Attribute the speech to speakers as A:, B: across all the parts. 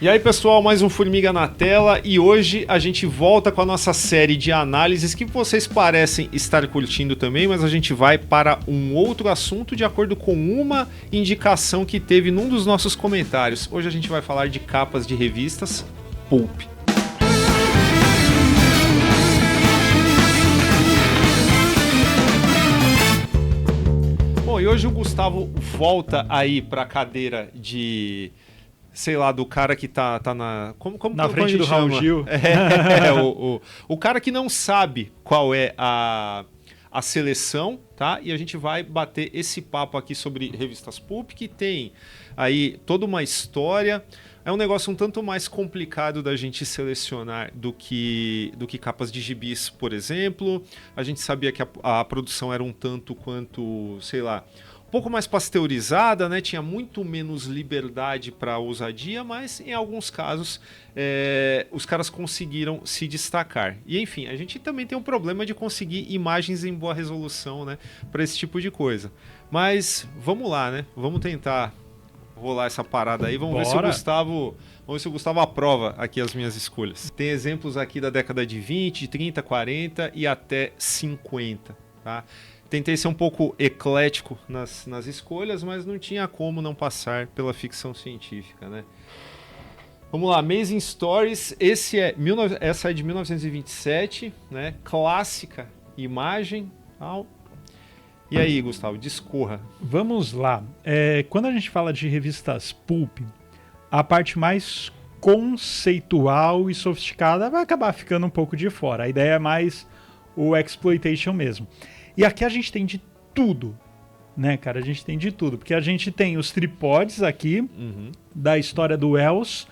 A: E aí, pessoal, mais um Formiga na Tela e hoje a gente volta com a nossa série de análises que vocês parecem estar curtindo também, mas a gente vai para um outro assunto de acordo com uma indicação que teve num dos nossos comentários. Hoje a gente vai falar de capas de revistas pulp. Bom, e hoje o Gustavo volta aí para a cadeira de... sei lá, do cara que tá na... Como
B: na frente do Raul Gil.
A: O cara que não sabe qual é a seleção, tá? E a gente vai bater esse papo aqui sobre revistas pulp, que tem aí toda uma história. É um negócio um tanto mais complicado da gente selecionar do que capas de gibis, por exemplo. A gente sabia que a produção era um tanto quanto, sei lá, um pouco mais pasteurizada, né? Tinha muito menos liberdade para ousadia, mas em alguns casos os caras conseguiram se destacar. E enfim, a gente também tem um problema de conseguir imagens em boa resolução, né? Para esse tipo de coisa. Mas vamos lá, né? Vamos tentar rolar essa parada aí. Vamos ver se o Gustavo aprova aqui as minhas escolhas. Tem exemplos aqui da década de 20, 30, 40 e até 50, tá? Tentei ser um pouco eclético nas escolhas, mas não tinha como não passar pela ficção científica, né? Vamos lá, Amazing Stories, essa é de 1927, né? Clássica imagem, tal. E aí, Gustavo, discorra.
B: Vamos lá. Quando a gente fala de revistas pulp, a parte mais conceitual e sofisticada vai acabar ficando um pouco de fora. A ideia é mais o exploitation mesmo. E aqui a gente tem de tudo, né, cara? A gente tem de tudo. Porque a gente tem os tripodes aqui, da história do Wells,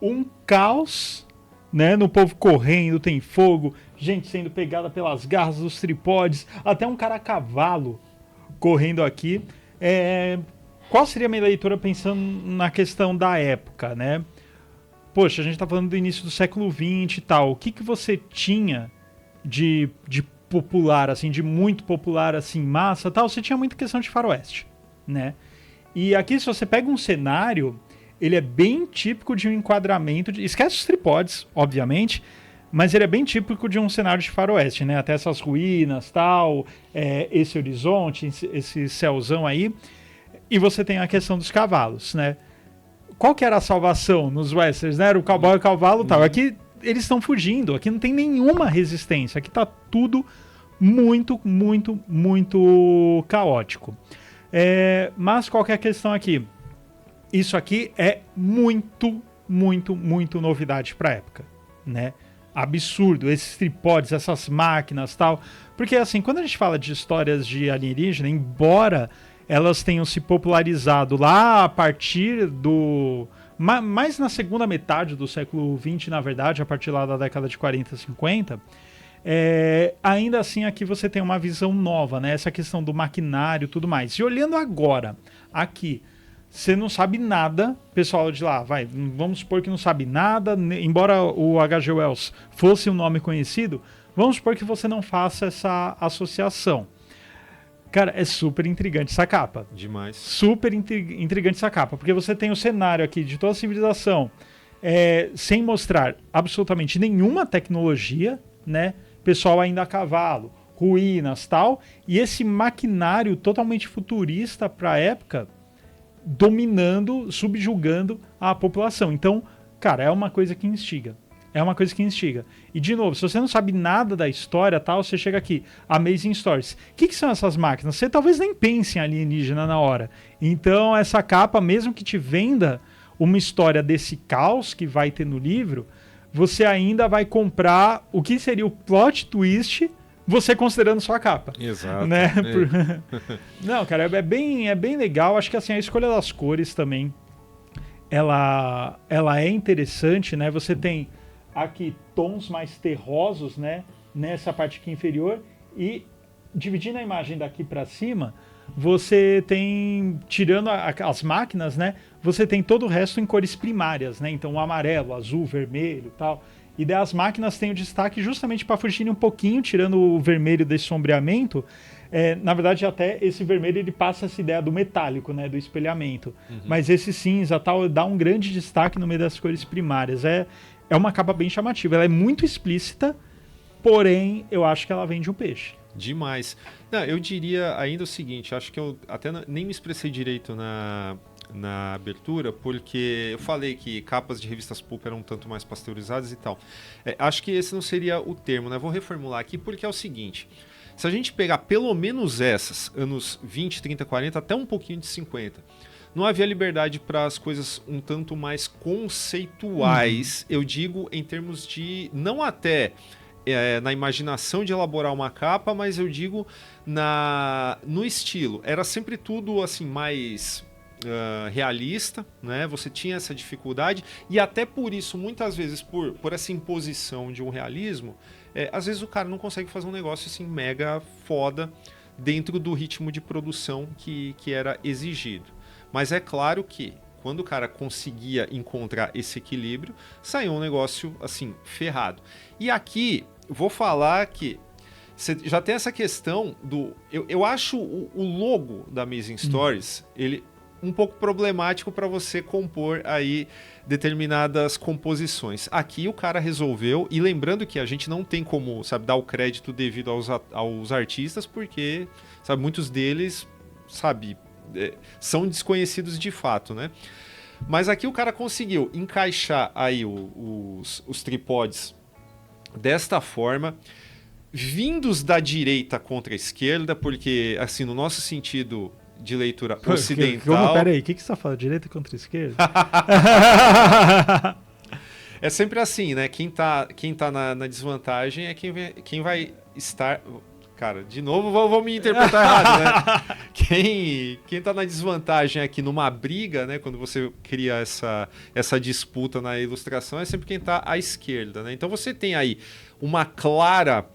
B: um caos, né? No povo correndo, tem fogo, gente sendo pegada pelas garras dos tripodes, até um cara a cavalo correndo aqui. Qual seria a minha leitura pensando na questão da época, né? Poxa, a gente tá falando do início do século XX e tal. O que você tinha de popular, assim, de muito popular, assim, massa, tal, você tinha muita questão de faroeste, né? E aqui, se você pega um cenário, ele é bem típico de um enquadramento, esquece os tripodes, obviamente, mas ele é bem típico de um cenário de faroeste, né? Até essas ruínas, tal, esse horizonte, esse céuzão aí, e você tem a questão dos cavalos, né? Qual que era a salvação nos westerns, né? Era o cowboy e o cavalo, tal. Aqui eles estão fugindo, aqui não tem nenhuma resistência, aqui tá tudo muito, muito, muito caótico. Mas qual que é a questão aqui? Isso aqui é muito, muito, muito novidade para a época, né? Absurdo, esses tripodes, essas máquinas, tal. Porque assim, quando a gente fala de histórias de alienígena, embora elas tenham se popularizado lá a partir do... mais na segunda metade do século XX, na verdade, a partir lá da década de 40, 50, ainda assim aqui você tem uma visão nova, né? Essa questão do maquinário e tudo mais. E olhando agora, aqui, você não sabe nada, pessoal de lá, vamos supor que não sabe nada, embora o H.G. Wells fosse um nome conhecido, vamos supor que você não faça essa associação. Cara, é super intrigante essa capa.
A: Demais.
B: Super intrigante essa capa, porque você tem o cenário aqui de toda a civilização sem mostrar absolutamente nenhuma tecnologia, né? Pessoal ainda a cavalo, ruínas, tal, e esse maquinário totalmente futurista para a época dominando, subjugando a população. Então, cara, é uma coisa que instiga. É uma coisa que instiga. E, de novo, se você não sabe nada da história, tal, você chega aqui, Amazing Stories. O que são essas máquinas? Você talvez nem pense em alienígena na hora. Então, essa capa, mesmo que te venda uma história desse caos que vai ter no livro, você ainda vai comprar o que seria o plot twist, você considerando sua capa.
A: Exato.
B: Né? Não, cara, é bem legal. Acho que assim, a escolha das cores também, ela é interessante, né? Você tem aqui tons mais terrosos, né, nessa parte aqui inferior, e dividindo a imagem daqui para cima, você tem, tirando as máquinas, né, você tem todo o resto em cores primárias, né, então o amarelo, azul, vermelho, tal. E daí as máquinas têm o destaque justamente para fugir um pouquinho, tirando o vermelho desse sombreamento, Na verdade, até esse vermelho ele passa essa ideia do metálico, né, do espelhamento. Mas esse cinza tal dá um grande destaque no meio das cores primárias. É uma capa bem chamativa. Ela é muito explícita, porém eu acho que ela vende um peixe.
A: Demais. Não, eu diria ainda o seguinte, acho que eu até nem me expressei direito na abertura, porque eu falei que capas de revistas pulp eram um tanto mais pasteurizadas e tal. Acho que esse não seria o termo, né? Vou reformular aqui porque é o seguinte, se a gente pegar pelo menos essas, anos 20, 30, 40, até um pouquinho de 50, não havia liberdade para as coisas um tanto mais conceituais, eu digo em termos de, não até na imaginação de elaborar uma capa, mas eu digo no estilo. Era sempre tudo assim mais realista, né? Você tinha essa dificuldade e até por isso, muitas vezes, por essa imposição de um realismo, às vezes o cara não consegue fazer um negócio assim mega foda dentro do ritmo de produção que era exigido. Mas é claro que quando o cara conseguia encontrar esse equilíbrio, saiu um negócio assim ferrado. E aqui vou falar que você já tem essa questão do... Eu acho o logo da Amazing Stories, ele um pouco problemático para você compor aí determinadas composições. Aqui o cara resolveu, e lembrando que a gente não tem como, sabe, dar o crédito devido aos artistas, porque, sabe, muitos deles, sabe, são desconhecidos de fato, né? Mas aqui o cara conseguiu encaixar aí os tripodes desta forma, vindos da direita contra a esquerda, porque, assim, no nosso sentido de leitura ocidental...
B: Peraí, o que você está falando? Direita contra a esquerda?
A: É sempre assim, né? Quem tá na desvantagem é quem vai estar... Cara, de novo, vou me interpretar errado, né? Quem tá na desvantagem aqui numa briga, né? Quando você cria essa disputa na ilustração, é sempre quem tá à esquerda, né? Então você tem aí uma clara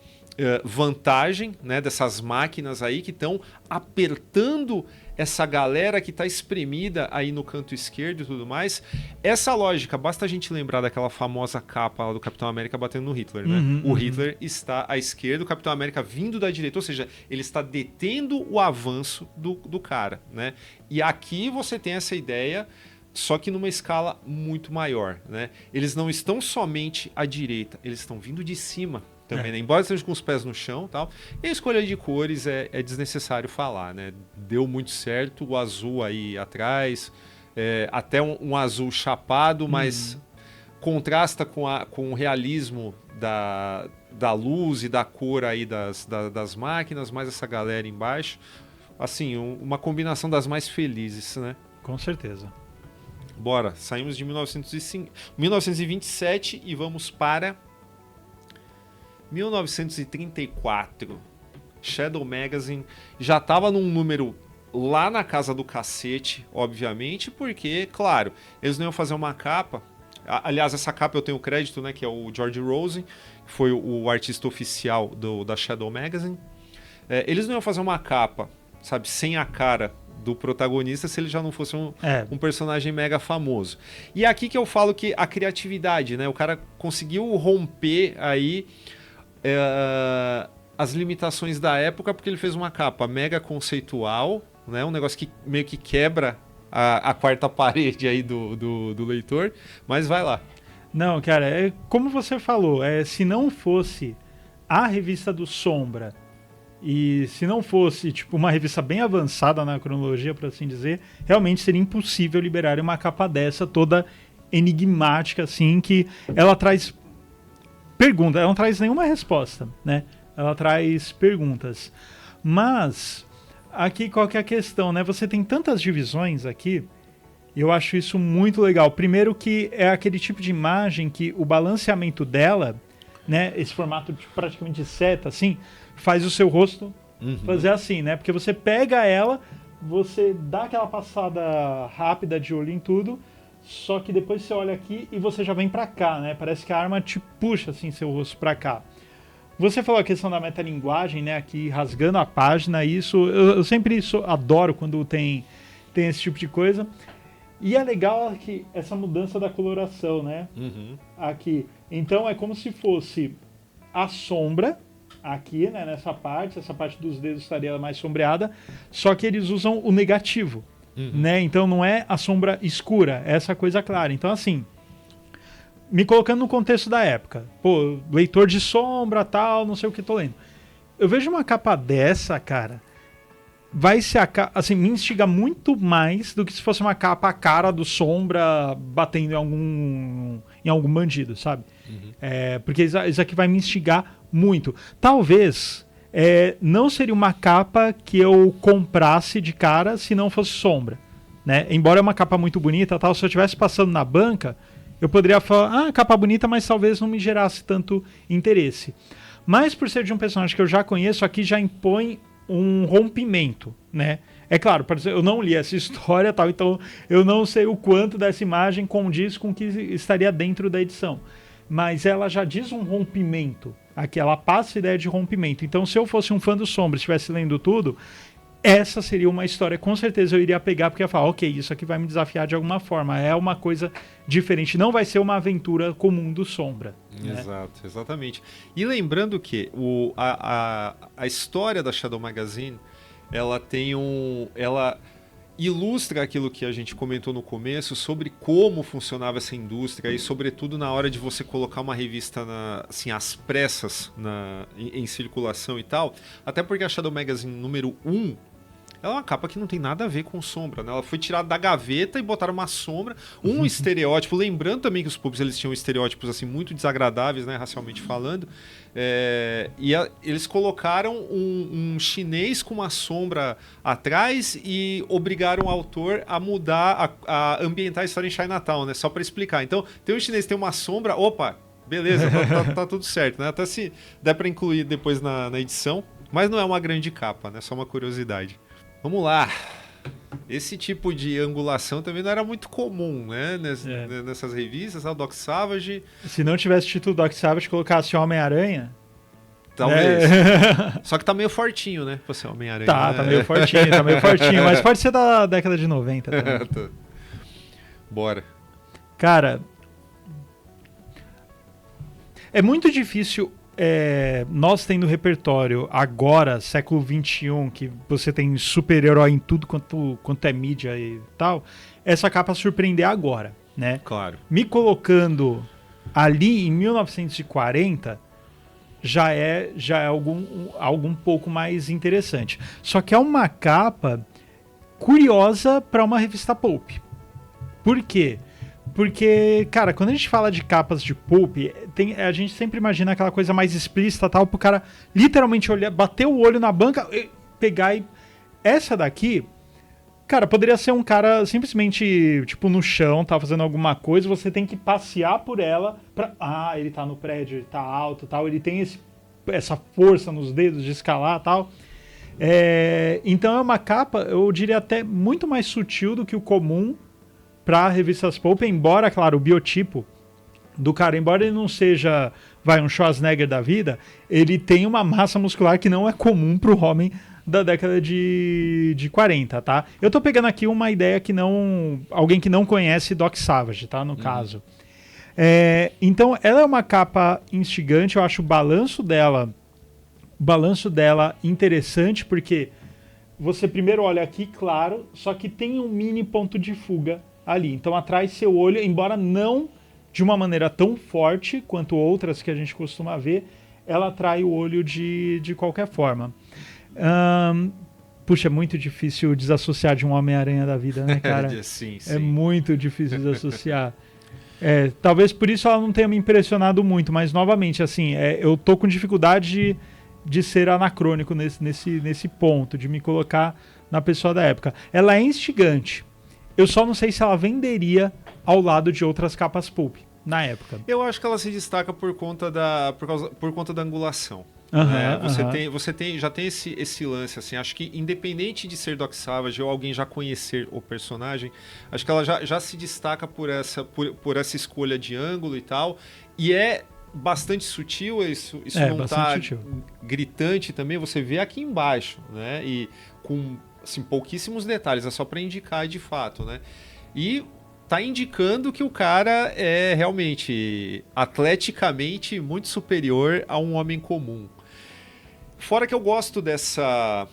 A: vantagem, né, dessas máquinas aí que estão apertando essa galera que está espremida aí no canto esquerdo e tudo mais. Essa lógica, basta a gente lembrar daquela famosa capa lá do Capitão América batendo no Hitler, né? O Hitler está à esquerda, o Capitão América vindo da direita, ou seja, ele está detendo o avanço do cara, né? E aqui você tem essa ideia, só que numa escala muito maior, né? Eles não estão somente à direita, eles estão vindo de cima também, né? Embora estejam com os pés no chão e tal. E a escolha de cores é desnecessário falar, né? Deu muito certo, o azul aí atrás, até um azul chapado, mas contrasta com o realismo da luz e da cor aí das máquinas, mais essa galera embaixo. Assim, uma combinação das mais felizes, né?
B: Com certeza.
A: Bora, saímos de 1927 e vamos para 1934. Shadow Magazine já estava num número lá na casa do cacete, obviamente, porque, claro, eles não iam fazer uma capa. Aliás, essa capa eu tenho crédito, né, que é o George Rosen, que foi o artista oficial da Shadow Magazine. Eles não iam fazer uma capa, sabe, sem a cara do protagonista se ele já não fosse um personagem mega famoso. E é aqui que eu falo que a criatividade, né, o cara conseguiu romper aí as limitações da época, porque ele fez uma capa mega conceitual, né? Um negócio que meio que quebra a quarta parede aí do leitor, mas vai lá.
B: Não, cara, como você falou, se não fosse a revista do Sombra e se não fosse tipo uma revista bem avançada na cronologia, por assim dizer, realmente seria impossível liberar uma capa dessa toda enigmática, assim, que ela traz pergunta, ela não traz nenhuma resposta, né? Ela traz perguntas. Mas aqui qual que é a questão, né? Você tem tantas divisões aqui, e eu acho isso muito legal. Primeiro que é aquele tipo de imagem que o balanceamento dela, né? Esse formato de praticamente de seta, assim, faz o seu rosto fazer assim, né? Porque você pega ela, você dá aquela passada rápida de olho em tudo, só que depois você olha aqui e você já vem pra cá, né? Parece que a arma te puxa, assim, seu rosto pra cá. Você falou a questão da metalinguagem, né? Aqui rasgando a página, isso... Eu sempre adoro quando tem esse tipo de coisa. E é legal que essa mudança da coloração, né? Aqui. Então é como se fosse a sombra, aqui, né, nessa parte, essa parte dos dedos estaria mais sombreada, só que eles usam o negativo, né? Então não é a sombra escura, é essa coisa clara. Então assim, me colocando no contexto da época, pô, leitor de sombra, tal, não sei o que tô lendo. Eu vejo uma capa dessa, cara, vai ser assim, me instiga muito mais do que se fosse uma capa a cara do Sombra batendo em algum bandido, sabe? Porque isso aqui vai me instigar muito. Talvez não seria uma capa que eu comprasse de cara se não fosse Sombra, né? Embora é uma capa muito bonita, tal, se eu estivesse passando na banca, eu poderia falar, capa bonita, mas talvez não me gerasse tanto interesse. Mas por ser de um personagem que eu já conheço, aqui já impõe um rompimento, né? É claro, eu não li essa história, tal, então eu não sei o quanto dessa imagem condiz com o que estaria dentro da edição. Mas ela já diz um rompimento. Aqui ela passa a ideia de rompimento. Então, se eu fosse um fã do Sombra e estivesse lendo tudo, essa seria uma história, com certeza eu iria pegar, porque eu ia falar, ok, isso aqui vai me desafiar de alguma forma. É uma coisa diferente, não vai ser uma aventura comum do Sombra.
A: Exato, né? Exatamente. E lembrando que a história da Shadow Magazine, ela ilustra aquilo que a gente comentou no começo sobre como funcionava essa indústria e sobretudo na hora de você colocar uma revista assim, às pressas em circulação e tal, até porque a Shadow Magazine número 1, ela é uma capa que não tem nada a ver com sombra, né? Ela foi tirada da gaveta e botaram uma sombra, um estereótipo, lembrando também que os pulps eles tinham estereótipos assim muito desagradáveis, né, racialmente falando, eles colocaram um chinês com uma sombra atrás e obrigaram o autor a mudar, a ambientar a história em Chinatown, né? Só para explicar. Então, tem um chinês que tem uma sombra, opa, beleza, tá tudo certo, né? Até se der para incluir depois na edição, mas não é uma grande capa, né? Só uma curiosidade. Vamos lá. Esse tipo de angulação também não era muito comum, né? Nessas revistas, o Doc Savage.
B: Se não tivesse título Doc Savage, colocasse Homem-Aranha.
A: Talvez. Só que tá meio fortinho, né? Pra ser Homem-Aranha.
B: Tá meio fortinho. Mas pode ser da década de 90 também.
A: Bora.
B: Cara, é muito difícil. Nós tendo repertório agora, século XXI, que você tem super-herói em tudo quanto é mídia e tal, essa capa surpreender agora, né?
A: Claro.
B: Me colocando ali em 1940 já é algo um pouco mais interessante. Só que é uma capa curiosa para uma revista pulp. Por quê? Porque, cara, quando a gente fala de capas de pulp, a gente sempre imagina aquela coisa mais explícita, tal, pro cara literalmente bater o olho na banca, pegar e... Essa daqui, cara, poderia ser um cara simplesmente, tipo, no chão, tá fazendo alguma coisa, você tem que passear por ela pra... ele tá no prédio, ele tá alto, tal, ele tem essa força nos dedos de escalar, tal. Então é uma capa, eu diria até muito mais sutil do que o comum para revistas pulp, embora, claro, o biotipo do cara, embora ele não seja um Schwarzenegger da vida, ele tem uma massa muscular que não é comum para o homem da década de 40, tá? Eu tô pegando aqui uma ideia que alguém que não conhece Doc Savage, tá? No caso. Então, ela é uma capa instigante, eu acho o balanço dela interessante, porque você primeiro olha aqui, claro, só que tem um mini ponto de fuga ali. Então atrai seu olho, embora não de uma maneira tão forte quanto outras que a gente costuma ver, ela atrai o olho de qualquer forma. Puxa, é muito difícil desassociar de um Homem-Aranha da vida, né, cara?
A: Sim.
B: É muito difícil desassociar. Talvez por isso ela não tenha me impressionado muito, mas novamente, assim, eu tô com dificuldade de ser anacrônico nesse ponto, de me colocar na pessoa da época. Ela é instigante. Eu só não sei se ela venderia ao lado de outras capas pulp na época.
A: Eu acho que ela se destaca por conta da angulação. Já tem esse lance, assim, acho que independente de ser Doc Savage ou alguém já conhecer o personagem, acho que ela já se destaca por essa escolha de ângulo e tal, e é bastante sutil, isso não tá gritante também, você vê aqui embaixo, né, e com assim, pouquíssimos detalhes, é só para indicar de fato, né, e tá indicando que o cara é realmente atleticamente muito superior a um homem comum. Fora que eu gosto dessa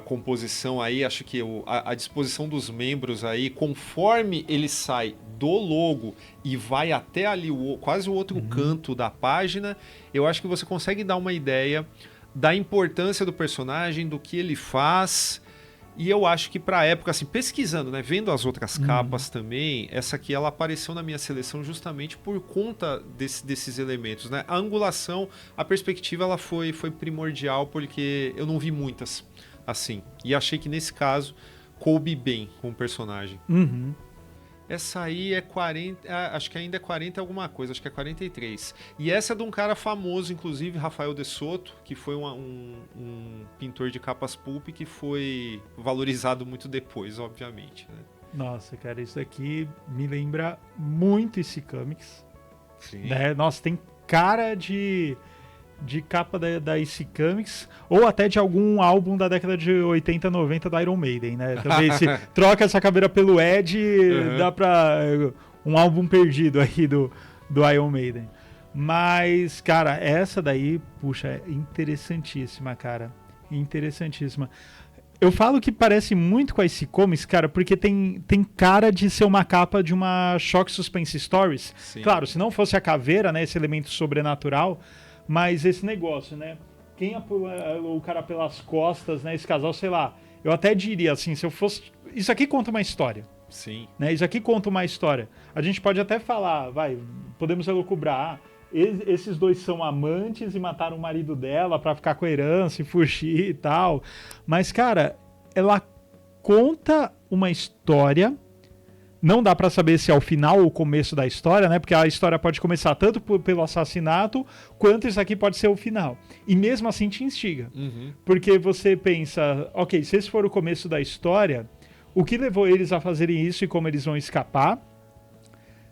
A: composição aí, acho que a disposição dos membros aí, conforme ele sai do logo e vai até ali quase o outro canto da página, eu acho que você consegue dar uma ideia da importância do personagem, do que ele faz. E eu acho que pra época, assim, pesquisando, né, vendo as outras capas também, essa aqui ela apareceu na minha seleção justamente por conta desses elementos, né? A angulação, a perspectiva, ela foi primordial porque eu não vi muitas, assim. E achei que nesse caso coube bem com o personagem. Essa aí é 40, acho que ainda é 40 alguma coisa, acho que é 43. E essa é de um cara famoso, inclusive, Rafael de Soto, que foi um pintor de capas pulp que foi valorizado muito depois, obviamente. Né?
B: Nossa, cara, isso aqui me lembra muito esse Comics.
A: Sim.
B: Né? Nossa, tem cara de capa da EC Comics, ou até de algum álbum da década de 80, 90 do Iron Maiden, né? Também se troca essa caveira pelo Ed, dá pra um álbum perdido aí do Iron Maiden. Mas, cara, essa daí, puxa, é interessantíssima, cara. Interessantíssima. Eu falo que parece muito com a EC Comics, cara, porque tem cara de ser uma capa de uma Shock Suspense Stories.
A: Sim.
B: Claro, se não fosse a caveira, né, esse elemento sobrenatural, mas esse negócio, né? Quem o cara pelas costas, né? Esse casal, sei lá. Eu até diria assim, se eu fosse... Isso aqui conta uma história.
A: Sim.
B: Né? Isso aqui conta uma história. A gente pode até falar, podemos elucubrar. Esses dois são amantes e mataram o marido dela pra ficar com a herança e fugir e tal. Mas, cara, ela conta uma história. Não dá pra saber se é o final ou o começo da história, né? Porque a história pode começar tanto pelo assassinato, quanto isso aqui pode ser o final. E mesmo assim te instiga. Porque você pensa, ok, se esse for o começo da história, o que levou eles a fazerem isso e como eles vão escapar?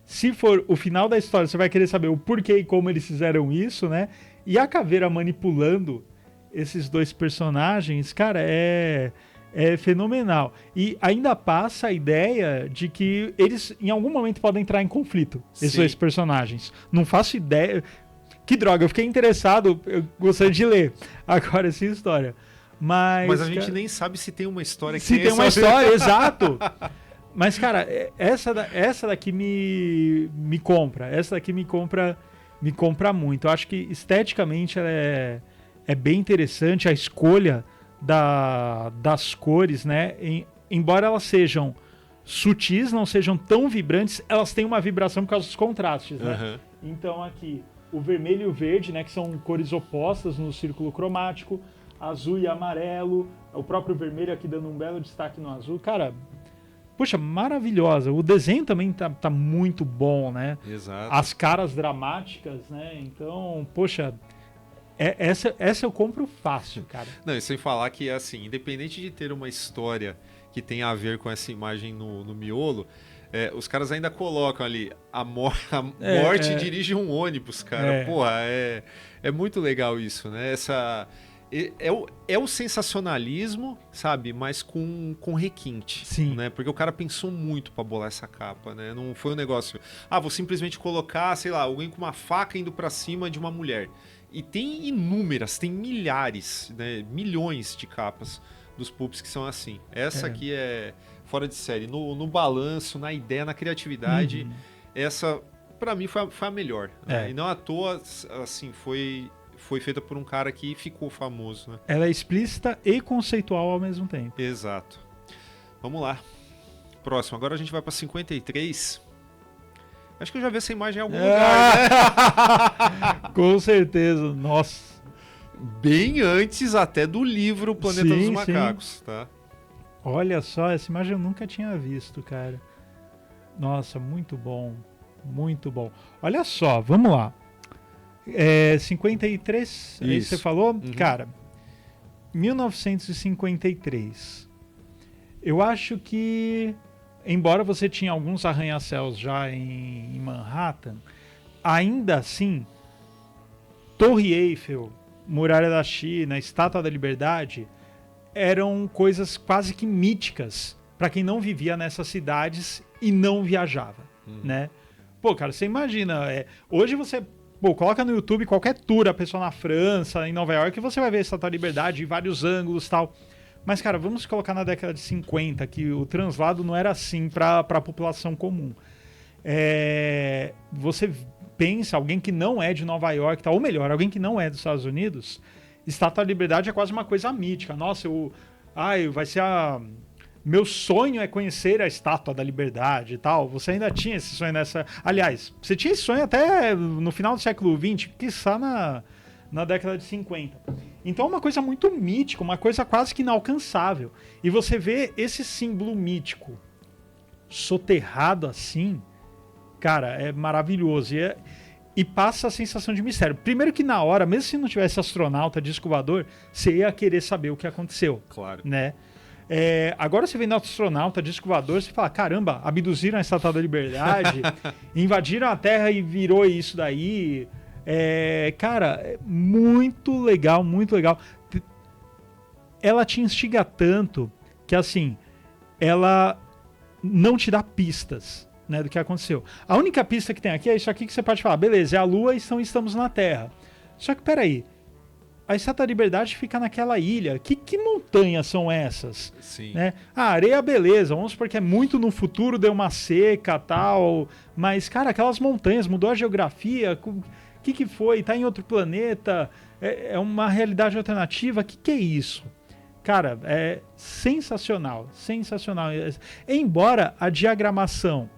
B: Se for o final da história, você vai querer saber o porquê e como eles fizeram isso, né? E a caveira manipulando esses dois personagens, cara, é fenomenal. E ainda passa a ideia de que eles, em algum momento, podem entrar em conflito, esses dois personagens. Não faço ideia... Que droga, eu fiquei interessado, eu gostaria de ler agora essa história. Mas
A: a gente nem sabe se tem uma história que
B: se tem uma história, exato. Mas, cara, essa daqui me compra. Essa daqui me compra muito. Eu acho que esteticamente ela é bem interessante, a escolha das cores, né? Embora elas sejam sutis, não sejam tão vibrantes, elas têm uma vibração por causa dos contrastes, né? Então aqui, o vermelho e o verde, né? Que são cores opostas no círculo cromático, azul e amarelo, o próprio vermelho aqui dando um belo destaque no azul. Cara, puxa, maravilhosa. O desenho também tá muito bom, né?
A: Exato.
B: As caras dramáticas, né? Então, poxa... Essa eu compro fácil, cara.
A: Não, e sem falar que, assim, independente de ter uma história que tenha a ver com essa imagem no miolo, os caras ainda colocam ali, a morte dirige um ônibus, cara. Porra, é muito legal isso, né? É o sensacionalismo, sabe? Mas com requinte.
B: Sim.
A: Né? Porque o cara pensou muito pra bolar essa capa, né? Não foi um negócio... vou simplesmente colocar, sei lá, alguém com uma faca indo pra cima de uma mulher. E tem inúmeras, tem milhares, né, milhões de capas dos pulps que são assim. Essa aqui é fora de série. No balanço, na ideia, na criatividade, essa, pra mim, foi a melhor. Né? E não à toa, assim, foi feita por um cara que ficou famoso. Né?
B: Ela é explícita e conceitual ao mesmo tempo.
A: Exato. Vamos lá. Próximo. Agora a gente vai pra 53... Acho que eu já vi essa imagem em algum lugar, né?
B: Com certeza, nossa.
A: Bem antes até do livro Planeta dos Macacos, tá?
B: Olha só, essa imagem eu nunca tinha visto, cara. Nossa, muito bom. Muito bom. Olha só, vamos lá. 53, aí você falou? Cara, 1953. Eu acho que... Embora você tinha alguns arranha-céus já em Manhattan, ainda assim, Torre Eiffel, Muralha da China, Estátua da Liberdade, eram coisas quase que míticas para quem não vivia nessas cidades e não viajava, né? Pô, cara, você imagina, hoje você Pô, coloca no YouTube qualquer tour, a pessoa na França, em Nova York, você vai ver a Estátua da Liberdade em vários ângulos e tal. Mas, cara, vamos colocar na década de 50, que o translado não era assim para a população comum. Você pensa, alguém que não é de Nova York, tá? Ou melhor, alguém que não é dos Estados Unidos, Estátua da Liberdade é quase uma coisa mítica. Nossa, vai ser meu sonho é conhecer a Estátua da Liberdade e tal. Você ainda tinha esse sonho nessa... Aliás, você tinha esse sonho até no final do século XX, quiçá na década de 50. Então é uma coisa muito mítica, uma coisa quase que inalcançável. E você vê esse símbolo mítico soterrado assim, cara, é maravilhoso. E passa a sensação de mistério. Primeiro que na hora, mesmo se não tivesse astronauta, disco voador, você ia querer saber o que aconteceu.
A: Claro.
B: Né? Agora você vê no astronauta, disco voador, você fala, caramba, abduziram a Estátua da Liberdade, invadiram a Terra e virou isso daí. Cara, muito legal, muito legal. Ela te instiga tanto que, assim, ela não te dá pistas, né, do que aconteceu. A única pista que tem aqui é isso aqui que você pode falar, beleza, é a Lua e estamos na Terra. Só que, peraí, a Estátua da Liberdade fica naquela ilha. Que montanhas são essas?
A: Sim.
B: Né? A areia, beleza, vamos supor que é muito no futuro, deu uma seca e tal, mas, cara, aquelas montanhas, mudou a geografia, o que foi? Tá em outro planeta? É uma realidade alternativa? O que é isso? Cara, é sensacional, sensacional. Embora a diagramação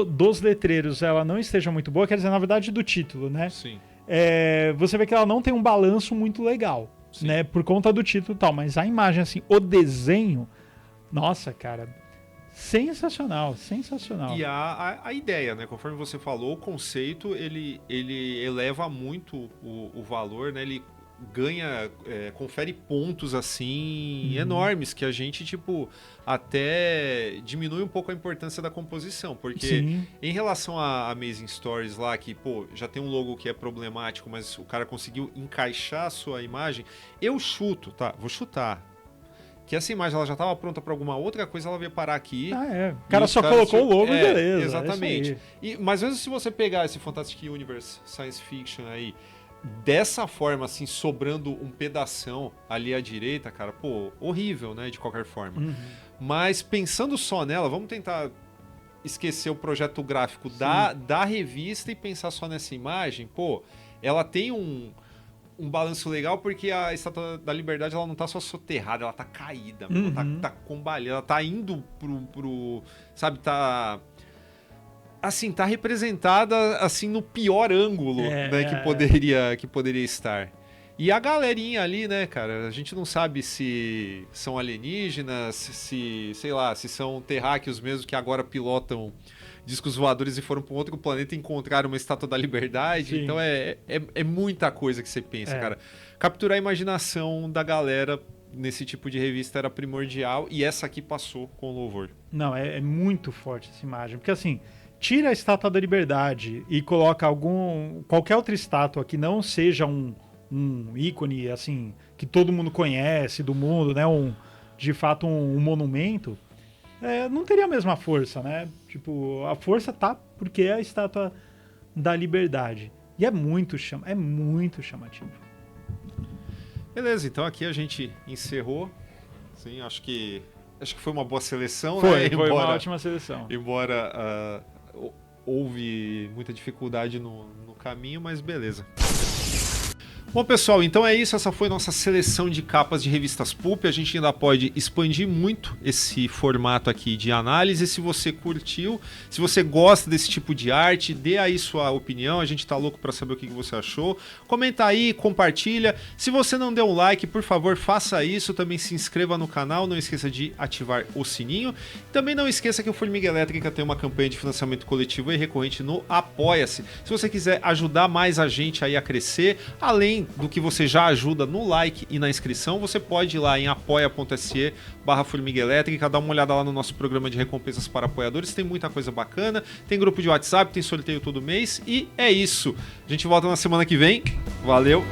B: dos letreiros ela não esteja muito boa, quer dizer, na verdade, do título, né?
A: Sim.
B: Você vê que ela não tem um balanço muito legal,
A: sim,
B: né? Por conta do título e tal, mas a imagem, assim, o desenho, nossa, cara, sensacional, sensacional.
A: E a ideia, né? Conforme você falou, o conceito, ele eleva muito o valor, né? Ele ganha, confere pontos, assim, enormes, que a gente, tipo, até diminui um pouco a importância da composição, porque
B: Sim.
A: Em relação a Amazing Stories lá, que, pô, já tem um logo que é problemático, mas o cara conseguiu encaixar a sua imagem, eu chuto, tá? Vou chutar. Que essa imagem ela já estava pronta para alguma outra coisa, ela veio parar aqui.
B: O cara só colocou o logo e beleza.
A: Exatamente. Mas mesmo se você pegar esse Fantastic Universe Science Fiction aí, dessa forma, assim, sobrando um pedação ali à direita, cara, pô, horrível, né, de qualquer forma.
B: Uhum.
A: Mas pensando só nela, vamos tentar esquecer o projeto gráfico da revista e pensar só nessa imagem, pô, ela tem um balanço legal porque a Estátua da Liberdade ela não tá só soterrada, ela tá caída, ela tá combalhada, ela tá indo pro sabe, tá assim, tá representada assim no pior ângulo, né, que poderia estar. E a galerinha ali, né, cara, a gente não sabe se são alienígenas, se sei lá, se são terráqueos mesmo que agora pilotam discos voadores e foram para um outro planeta e encontraram uma Estátua da Liberdade. Sim. Então é muita coisa que você pensa, cara. Capturar a imaginação da galera nesse tipo de revista era primordial e essa aqui passou com louvor.
B: Não, é muito forte essa imagem, porque assim, tira a Estátua da Liberdade e coloca qualquer outra estátua que não seja um ícone, assim, que todo mundo conhece do mundo, né? De fato, um monumento, não teria a mesma força, né? Tipo, a força tá porque é a Estátua da Liberdade. E é muito chamativo.
A: Beleza, então aqui a gente encerrou. Sim, acho que foi uma boa seleção,
B: né?
A: Foi
B: uma ótima seleção.
A: Embora houve muita dificuldade no caminho, mas beleza. Bom, pessoal, então é isso. Essa foi nossa seleção de capas de revistas pulp. A gente ainda pode expandir muito esse formato aqui de análise. Se você curtiu, se você gosta desse tipo de arte, dê aí sua opinião. A gente tá louco para saber o que você achou. Comenta aí, compartilha. Se você não deu um like, por favor, faça isso. Também se inscreva no canal. Não esqueça de ativar o sininho. Também não esqueça que o Formiga Elétrica tem uma campanha de financiamento coletivo e recorrente no Apoia-se. Se você quiser ajudar mais a gente aí a crescer, além do que você já ajuda no like e na inscrição, você pode ir lá em apoia.se/Formiga Elétrica, dar uma olhada lá no nosso programa de recompensas para apoiadores, tem muita coisa bacana, tem grupo de WhatsApp, tem sorteio todo mês e é isso. A gente volta na semana que vem, valeu!